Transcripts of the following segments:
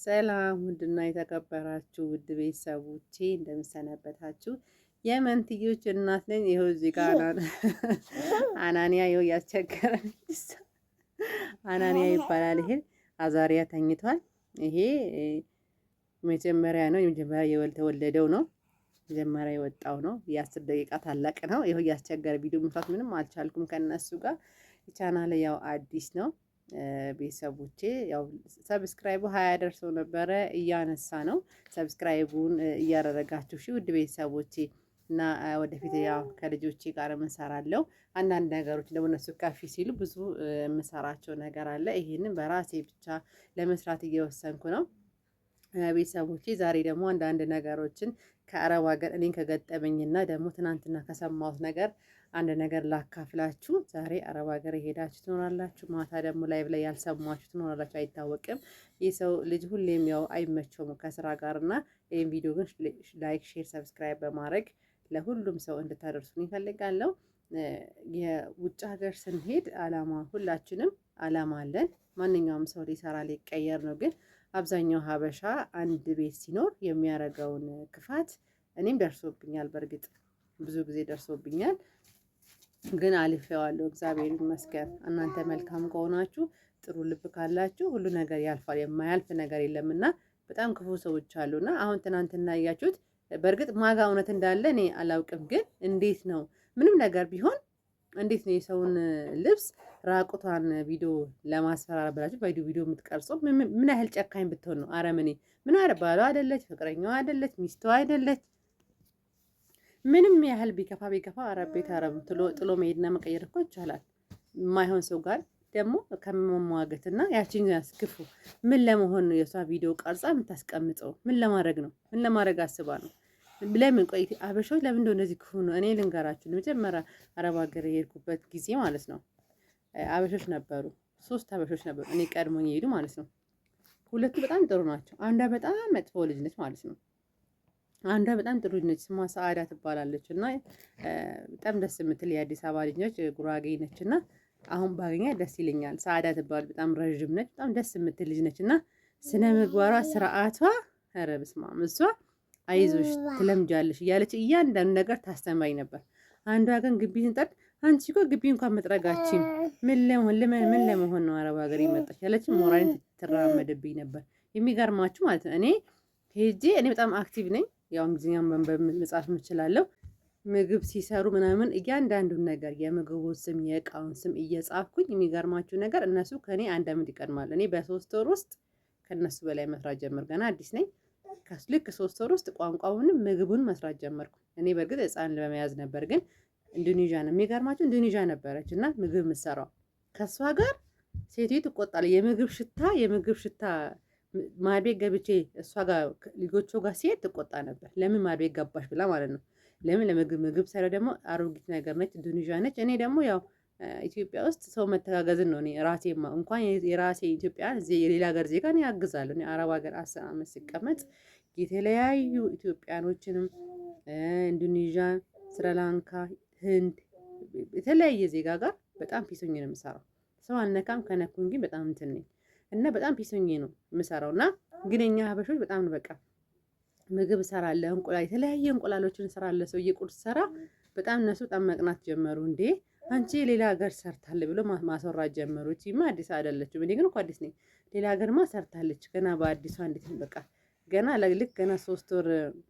ሰላም ውድና የተከበራችሁ ውድ ቤተሰቦቼ እንደምሰነበታችሁ። የመንትዮች እናት ነኝ። ይኸው እዚህ ጋር አናንያ ይኸው እያስቸገረን አናንያ ይባላል። ይሄ አዛሪያ ተኝቷል። ይሄ መጀመሪያ ነው፣ የመጀመሪያ የተወለደው ነው፣ መጀመሪያ የወጣው ነው። የ10 ደቂቃ ታላቅ ነው። ይኸው እያስቸገረ ቪዲዮ መስራት ምንም አልቻልኩም ከነሱ ጋር። ቻናል ያው አዲስ ነው። ቤተሰቦቼ ያው ሰብስክራይቡ 20 ደርሶ ነበረ፣ እያነሳ ነው። ሰብስክራይቡን እያደረጋችሁ ውድ ቤተሰቦቼ እና ወደፊት ያው ከልጆቼ ጋር እንሰራለሁ። አንዳንድ ነገሮች ደግሞ እነሱ ከፍ ሲሉ ብዙ የምሰራቸው ነገር አለ። ይሄንን በራሴ ብቻ ለመስራት እየወሰንኩ ነው። ቤተሰቦቼ ዛሬ ደግሞ አንዳንድ ነገሮችን ከአረብ ሀገር እኔን ከገጠመኝና ደግሞ ትናንትና ከሰማሁት ነገር አንድ ነገር ላካፍላችሁ። ዛሬ አረብ ሀገር የሄዳችሁ ትኖራላችሁ፣ ማታ ደግሞ ላይቭ ላይ ያልሰማችሁ ትኖራላችሁ፣ አይታወቅም። የሰው ልጅ ሁሌም ያው አይመቸውም ከስራ ጋር እና ይህን ቪዲዮ ግን ላይክ፣ ሼር፣ ሰብስክራይብ በማድረግ ለሁሉም ሰው እንድታደርሱን ይፈልጋለሁ። የውጭ ሀገር ስንሄድ አላማ፣ ሁላችንም አላማ አለን። ማንኛውም ሰው ሊሰራ ሊቀየር ነው። ግን አብዛኛው ሀበሻ አንድ ቤት ሲኖር የሚያደርገውን ክፋት እኔም ደርሶብኛል። በእርግጥ ብዙ ጊዜ ደርሶብኛል፣ ግን አልፌዋለሁ። እግዚአብሔር ይመስገን። እናንተ መልካም ከሆናችሁ ጥሩ ልብ ካላችሁ ሁሉ ነገር ያልፋል። የማያልፍ ነገር የለምና በጣም ክፉ ሰዎች አሉና አሁን ትናንትና እያችሁት፣ በእርግጥ ማጋ እውነት እንዳለ እኔ አላውቅም። ግን እንዴት ነው ምንም ነገር ቢሆን እንዴት ነው የሰውን ልብስ ራቁቷን ቪዲዮ ለማስፈራራ ብላችሁ ቪዲዮ የምትቀርጸው? ምን ያህል ጨካኝ ብትሆን ነው? አረመኔ ምን አረ ባሏ አይደለች፣ ፍቅረኛዋ አይደለች፣ ሚስቷ አይደለች። ምንም ያህል ቢከፋ አረብ ቤት አረብ ጥሎ መሄድና መቀየር እኮ ይቻላል። የማይሆን ሰው ጋር ደግሞ ከመሟገትና ያቺን ያስክፉ ምን ለመሆን ነው የሷ ቪዲዮ ቀርጻ የምታስቀምጠው? ምን ለማድረግ ነው? ምን ለማድረግ አስባ ነው? ለምን ቆይ አበሾች ለምን እንደው እንደዚህ ክፉ ነው? እኔ ልንገራችሁ፣ መጀመሪያ አረብ ሀገር የሄድኩበት ጊዜ ማለት ነው አበሾች ነበሩ፣ 3 አበሾች ነበሩ እኔ ቀድሞኝ የሄዱ ማለት ነው። 2 በጣም ጥሩ ናቸው፣ አንዷ በጣም መጥፎ ልጅ ነች ማለት ነው። አንዷ በጣም ጥሩ ልጅ ነች፣ ስሟ ሰዓዳ ትባላለች እና በጣም ደስ የምትል የአዲስ አበባ ልጅ ነች፣ ጉራጌ ነች እና አሁን ባገኛ ደስ ይለኛል። ሰዓዳ ትባል፣ በጣም ረዥም ነች፣ በጣም ደስ የምትል ልጅ ነች እና ስነ ምግባሯ፣ ስርዓቷ፣ ኧረ በስመ አብ እሷ አይዞሽ ትለምጃለሽ እያለች እያንዳንዱ ነገር ታስተምራኝ ነበር። አንዷ ግን ግቢ ስንጠርግ አንቺ እኮ ግቢ እንኳን መጥረጋችን ምን ለመሆን ነው አረብ ሀገር የመጣች ያለች ሞራልን ትራመድብኝ ነበር። የሚገርማችሁ ማለት ነው እኔ በጣም አክቲቭ ነኝ። ያው እንግሊዝኛም መጻፍ እችላለሁ። ምግብ ሲሰሩ ምናምን እያንዳንዱን ነገር የምግቡ ስም የእቃውን ስም እየጻፍኩኝ፣ የሚገርማችሁ ነገር እነሱ ከኔ 1 ዓመት ይቀድማሉ። እኔ በ3 ወር ውስጥ ከነሱ በላይ መስራት ጀመር። ገና አዲስ ነኝ። ልክ 3 ወር ውስጥ ቋንቋውንም ምግቡን መስራት ጀመርኩ። እኔ በእርግጥ ሕፃን በመያዝ ነበር፣ ግን ኢንዶኔዥያ ነው የሚገርማችሁ፣ ኢንዶኔዥያ ነበረች እና ምግብ የምትሰራው ከእሷ ጋር ሴትዮ ትቆጣለች። የምግብ ሽታ ማድቤት ገብቼ እሷ ጋር ልጆቿ ጋር ሲሄድ ትቆጣ ነበር። ለምን ማድቤት ገባሽ ብላ ማለት ነው። ለምን ምግብ ሰራ ደግሞ አሮጊት ነገር ነች፣ ኢንዶኔዥያ ነች። እኔ ደግሞ ያው ኢትዮጵያ ውስጥ ሰው መተጋገዝን ነው። እኔ ራሴማ እንኳን የራሴ ኢትዮጵያ የሌላ ሀገር ዜጋ እኔ ያግዛለሁ። እኔ አረብ ሀገር 10 ዓመት ሲቀመጥ የተለያዩ ኢትዮጵያኖችንም ኢንዶኔዥያ፣ ስሪላንካ፣ ህንድ የተለያየ ዜጋ ጋር በጣም ፒሶኝ ነው የምሰራው። ሰው አልነካም፣ ከነኩኝ ግን በጣም እንትን ነኝ እና በጣም ፒሶኝ ነው የምሰራው። እና ግን እኛ ሀበሾች በጣም ነው በቃ ምግብ እሰራለሁ፣ እንቁላል የተለያየ እንቁላሎችን እሰራለሁ። ሰው የቁርስ ሰራ በጣም እነሱ በጣም መቅናት ጀመሩ። እንዴ አንቺ ሌላ ሀገር ሰርታለች ብሎ ማስወራት ጀመሩ። እቺማ አዲስ አይደለችም። እኔ ግን እኮ አዲስ ነኝ። ሌላ ሀገርማ ሰርታለች ገና በአዲሷ እንዴት በቃ ገና ልክ ገና 3 ወር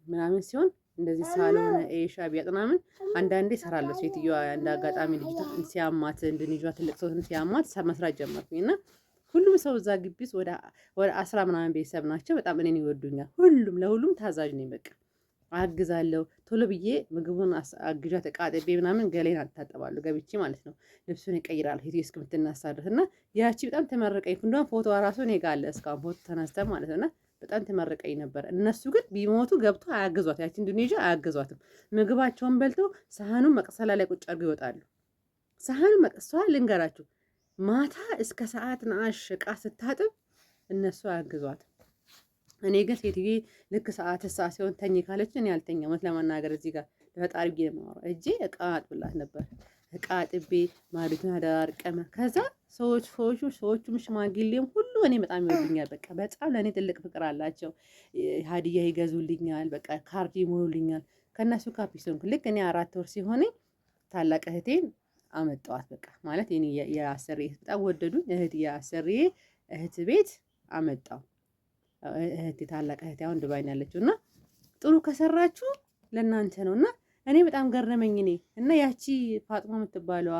ምናምን ሲሆን እንደዚህ ሳሎን ኤሻ ቢያጥ ምናምን አንዳንዴ እሰራለሁ። ሴትዮዋ እንደ አጋጣሚ ልጅቷ ሲያማት እንድንይዟ ትልቅ ሰው ሲያማት መስራት ጀመርኩኝ እና ሁሉም ሰው እዛ ግቢ ውስጥ ወደ 10 ምናምን ቤተሰብ ናቸው። በጣም እኔን ይወዱኛል። ለሁሉም ታዛዥ ነኝ። በቃ አግዛለሁ። ቶሎ ብዬ ምግቡን አግዣ ተቃጥቤ ምናምን ገሌን አታጠባለሁ ገብቼ ማለት ነው። ልብሱን እቀይራለሁ ሄቴ እስከምትነሳ ድረስ እና ያቺ በጣም ተመረቀኝ። እንደውም ፎቶ ራሱ እኔ ጋር አለ እስካሁን ፎቶ ተነስተን ማለት ነው እና በጣም ተመረቀኝ ነበር። እነሱ ግን ቢሞቱ ገብቶ አያግዟት። ያቺ ኢንዶኔዥያ አያግዟትም። ምግባቸውን በልተው ሳህኑን መቅሰላ ላይ ቁጭ አድርገው ይወጣሉ። ሳህኑ መቅሷ ልንገራችሁ ማታ እስከ ሰዓት ነአሽ ዕቃ ስታጥብ እነሱ አያግዟትም። እኔ ግን ሴትዬ ልክ ሰዓት ሲሆን ተኝ ካለች እኔ አልተኛም። እውነት ለመናገር እዚህ ጋር ለፈጣሪ ብዬ ነው የማወራው። እጄ ዕቃ አጥብላት ነበር። ዕቃ አጥቤ ማሪቱን አደራርቀመ ከዛ ሰዎቹም ሽማግሌም ሁሉ እኔ በጣም ይወዱኛል። በቃ በጣም ለእኔ ትልቅ ፍቅር አላቸው። ሀዲያ ይገዙልኛል፣ በቃ ካርድ ይሞሉልኛል። ከእነሱ ካፒስ ሆንኩ። ልክ እኔ 4 ወር ሲሆነኝ ታላቅ እህቴን አመጣዋት። በቃ ማለት እኔ የአሰሪ በጣም ወደዱኝ። የአሰሪ እህት ቤት አመጣው። እህቴ ታላቅ እህቴ አሁን ዱባይ ነው ያለችው እና ጥሩ ከሰራችሁ ለእናንተ ነው እና እኔ በጣም ገረመኝ። እኔ እና ያቺ ፋጥማ የምትባለዋ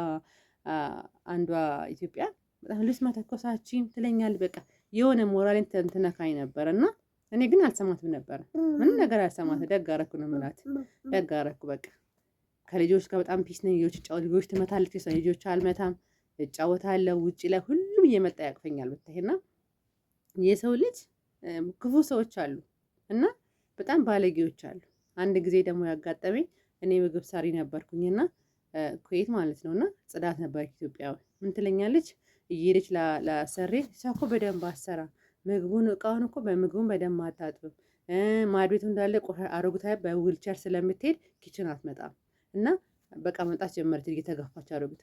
አንዷ ኢትዮጵያ በጣም ልብስ መተኮሳችን ትለኛል። በቃ የሆነ ሞራሌን ትነካኝ ነበር እና እኔ ግን አልሰማትም ነበር። ምንም ነገር አልሰማትም። ደግ አደረኩ ነው የምላት። ደግ አደረኩ በቃ ከልጆች ጋር በጣም ፒስ ነኝ። ልጆች ትመታለች፣ ልጆች አልመታም፣ እጫወታለሁ ውጪ ላይ ሁሉም እየመጣ ያቅፈኛል። ብታይና የሰው ልጅ ክፉ ሰዎች አሉ እና በጣም ባለጌዎች አሉ። አንድ ጊዜ ደግሞ ያጋጠመኝ እኔ ምግብ ሰሪ ነበርኩኝና ኩዌት ማለት ነውና ጽዳት ነበር ኢትዮጵያዊ። ምን ትለኛለች እየሄደች ለሰሬ እኮ በደንብ አሰራ ምግቡን እቃውን እኮ በምግቡን በደንብ አታጥብም፣ ማድቤቱ እንዳለ አሮጊቷ በዊልቸር ስለምትሄድ ኪችን አትመጣም እና በቃ መምጣት ጀመረች እየተገፋች አሮጊቷ።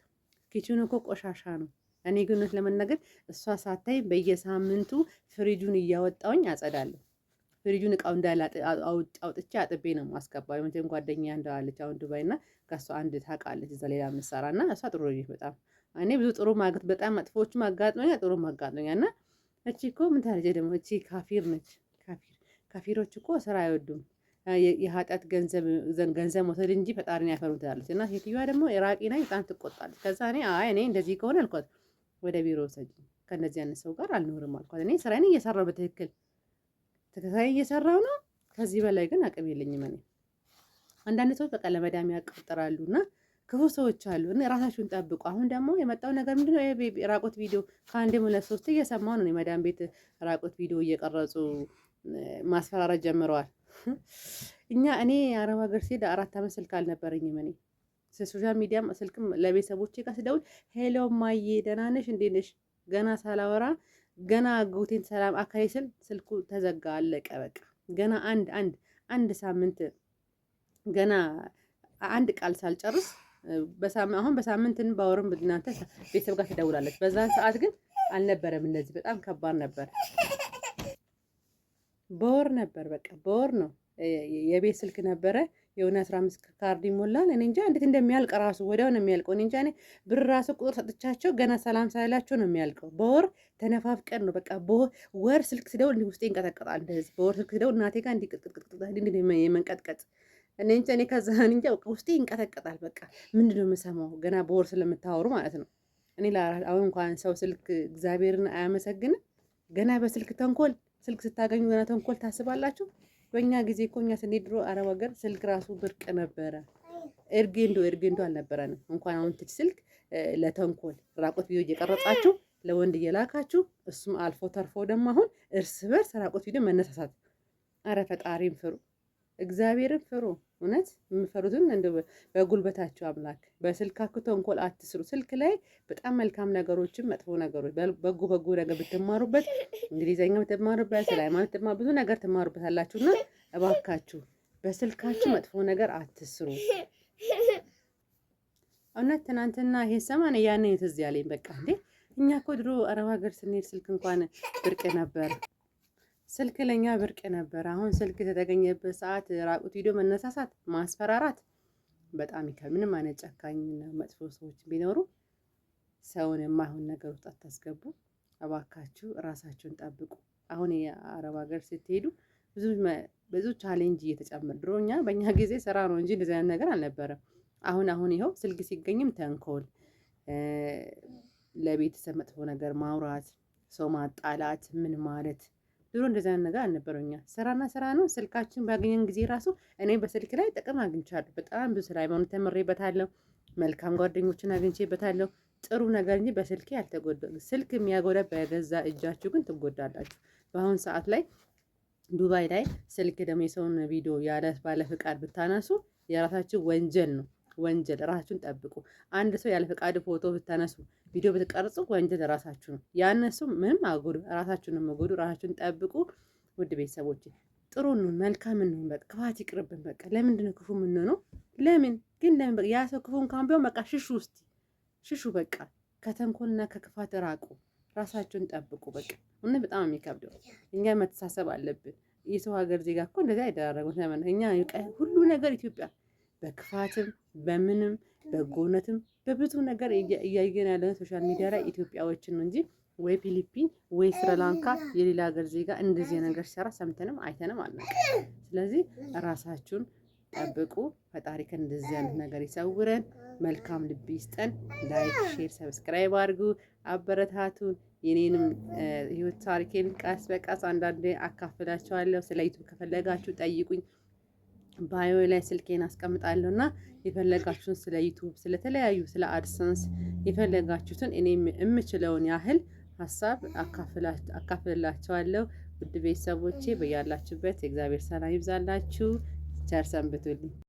ኪችኑ እኮ ቆሻሻ ነው። እኔ ግን እውነት ለመናገር እሷ ሳታይ በየሳምንቱ ፍሪጁን እያወጣውኝ አጸዳለሁ። ፍሪጁን እቃው እንዳለ አውጥቼ አጥቤ ነው ማስገባው። የመቼም ጓደኛ እንዳለች አሁን ዱባይ እና ከእሷ አንድ ታውቃለች እዛ ሌላ ምሳራ እና እሷ ጥሩ ልጅ በጣም እኔ ብዙ ጥሩ ማግት በጣም መጥፎዎችም አጋጥሞኛል፣ ጥሩ አጋጥሞኛል። እና እቺ እኮ ምን ታረጀ ደግሞ እቺ ካፊር ነች። ካፊሮች እኮ ስራ አይወዱም። የኃጢአት ገንዘብ መውሰድ እንጂ ፈጣሪን ያፈሩም ትላለች። እና ሴትዮዋ ደግሞ ኢራቂ ላይ በጣም ትቆጣለች። ከዛ እኔ እንደዚህ ከሆነ አልኳት ወደ ቢሮ ወሰጂ፣ ከእነዚህ አይነት ሰው ጋር አልኖርም አልኳት። እኔ ስራዬን እየሰራሁ በትክክል ተከታታይ እየሰራሁ ነው። ከዚህ በላይ ግን አቅም የለኝም። እኔ አንዳንድ ሰዎች በቃ ለመዳም ያቀጥራሉ እና ክፉ ሰዎች አሉ እና ራሳችሁን ጠብቁ። አሁን ደግሞ የመጣው ነገር ምንድነው? ራቆት ቪዲዮ ከአንድም 2-3 እየሰማሁ ነው። የመዳም ቤት ራቆት ቪዲዮ እየቀረጹ ማስፈራራት ጀምረዋል። እኔ አረብ ሀገር ስሄድ 4 ዓመት ስልክ አልነበረኝም። እኔ ሶሻል ሚዲያም ስልክም ለቤተሰቦቼ ጋር ስደውል ሄሎ ማዬ ደህና ነሽ እንዴት ነሽ ገና ሳላወራ ገና አጎቴን ሰላም አካይ ስል ስልኩ ተዘጋ፣ አለቀ በቃ። ገና አንድ ሳምንት ገና አንድ ቃል ሳልጨርስ አሁን በሳምንትን ባወርም እናንተ ቤተሰብ ጋር ትደውላለች። በዛን ሰዓት ግን አልነበረም። እንደዚህ በጣም ከባድ ነበር። በወር ነበር በቃ በወር ነው። የቤት ስልክ ነበረ የሆነ 15 ካርድ ይሞላል። እኔ እንጃ እንዴት እንደሚያልቅ ራሱ ወዲያው ነው የሚያልቀው። እኔ እንጃ እኔ ብር ራሱ ቁጥር ሰጥቻቸው ገና ሰላም ሳይላቸው ነው የሚያልቀው። በወር ተነፋፍቀን ነው በቃ በወር ስልክ ስደውል እንዲህ ውስጤ ይንቀጠቀጣል። እንደዚህ በወር ስልክ ስደውል እናቴ ጋር እንዲህ የመንቀጥቀጥ እኔ ከዛ እንጃ ውስጤ ይንቀጠቀጣል። በቃ ምንድነው የምሰማው ገና በወር ስለምታወሩ ማለት ነው። እኔ አሁን እንኳን ሰው ስልክ እግዚአብሔርን አያመሰግንም። ገና በስልክ ተንኮል ስልክ ስታገኙ ገና ተንኮል ታስባላችሁ። በእኛ ጊዜ እኮ እኛ ስንሄድ ድሮ አረብ ሀገር ስልክ ራሱ ብርቅ ነበረ። እርጌንዶ አልነበረንም። እንኳን አሁን ትች ስልክ ለተንኮል ራቆት ቪዲዮ እየቀረጻችሁ ለወንድ እየላካችሁ እሱም አልፎ ተርፎ ደግሞ አሁን እርስ በርስ ራቆት ቪዲዮ መነሳሳት። አረ ፈጣሪም ፍሩ፣ እግዚአብሔርን ፍሩ። እውነት የምፈሩትን እንደው በጉልበታችሁ አምላክ። በስልካችሁ ተንኮል አትስሩ። ስልክ ላይ በጣም መልካም ነገሮችን መጥፎ ነገሮች በጎ ነገር ብትማሩበት፣ እንግሊዘኛ ብትማሩበት፣ ስለ ሃይማኖት ብዙ ነገር ትማሩበታላችሁና እባካችሁ በስልካችሁ መጥፎ ነገር አትስሩ። እውነት ትናንትና ይሄ ሰማን ያኔ ትዝ ያለኝ በቃ እንዴ እኛ እኮ ድሮ አረብ ሀገር ስንሄድ ስልክ እንኳን ብርቅ ነበር። ስልክ ለኛ ብርቅ ነበር። አሁን ስልክ የተገኘበት ሰዓት ራቁት ቪዲዮ መነሳሳት፣ ማስፈራራት በጣም ይከብዳል። ምንም አይነት ጨካኝና መጥፎ ሰዎች ቢኖሩ ሰውን የማይሆን ነገር ውስጥ አታስገቡ። እባካችሁ ራሳችሁን ጠብቁ። አሁን የአረብ ሀገር ስትሄዱ ብዙ ቻሌንጅ እየተጨመረ ድሮ በእኛ ጊዜ ስራ ነው እንጂ እንደዚህ አይነት ነገር አልነበረም። አሁን ይኸው ስልክ ሲገኝም ተንኮል፣ ለቤተሰብ መጥፎ ነገር ማውራት፣ ሰው ማጣላት፣ ምን ማለት ድሮ እንደዚህ አይነት ነገር አልነበረኛ። ስራና ስራ ነው። ስልካችን ባገኘን ጊዜ ራሱ እኔ በስልክ ላይ ጥቅም አግኝቻለሁ። በጣም ብዙ ስለ ሃይማኖት ተምሬበታለሁ። መልካም ጓደኞችን አግኝቼበታለሁ። ጥሩ ነገር እንጂ በስልኬ አልተጎዳም። ስልክ የሚያጎዳ በገዛ እጃችሁ ግን ትጎዳላችሁ። በአሁን ሰዓት ላይ ዱባይ ላይ ስልክ ደግሞ የሰውን ቪዲዮ ያለ ባለ ፍቃድ ብታነሱ የራሳችሁ ወንጀል ነው። ወንጀል። ራሳችሁን ጠብቁ። አንድ ሰው ያለ ፍቃድ ፎቶ ብታነሱ ቪዲዮ ብትቀርጹ ወንጀል ራሳችሁ ነው። ያነሱ ምንም አጎዱ ራሳችሁን ነው መጎዱ። ራሳችሁን ጠብቁ። ውድ ቤተሰቦች ጥሩ ነው፣ መልካም ነው። በቃ ክፋት ይቅርብን። በቃ ለምንድን ነው ክፉ የምንሆነው? ለምን በቃ ያ ሰው ክፉን ካም ቢሆን በቃ ሽሹ። በቃ ከተንኮልና ከክፋት ራቁ። ራሳችሁን ጠብቁ። በቃ እውነት በጣም የሚከብደው እኛ መተሳሰብ አለብን። የሰው ሀገር ዜጋ እኮ እንደዚህ አይደራረጉም። ለምን እኛ ሁሉ ነገር ኢትዮጵያ በክፋትም በምንም በጎነትም በብዙ ነገር እያየን ያለን ሶሻል ሚዲያ ላይ ኢትዮጵያዎችን ነው እንጂ ወይ ፊሊፒን ወይ ስሪላንካ የሌላ ሀገር ዜጋ እንደዚህ ነገር ሲሰራ ሰምተንም አይተንም አናውቅም። ስለዚህ ራሳችሁን ጠብቁ። ፈጣሪ ከእንደዚህ አይነት ነገር ይሰውረን። መልካም ልብ ይስጠን። ላይክ፣ ሼር፣ ሰብስክራይብ አድርጉ፣ አበረታቱን። የኔንም ህይወት ታሪኬን ቀስ በቀስ አንዳንዴ አካፍላችኋለሁ። ስለ ዩቱብ ከፈለጋችሁ ጠይቁኝ። ባዮ ላይ ስልኬን አስቀምጣለሁ እና የፈለጋችሁን ስለ ዩቱብ ስለተለያዩ ስለ አድሰንስ የፈለጋችሁትን እኔ የምችለውን ያህል ሀሳብ አካፍልላችኋለሁ። ውድ ቤተሰቦቼ በያላችሁበት የእግዚአብሔር ሰላም ይብዛላችሁ። ቸር ሰንብቱልኝ።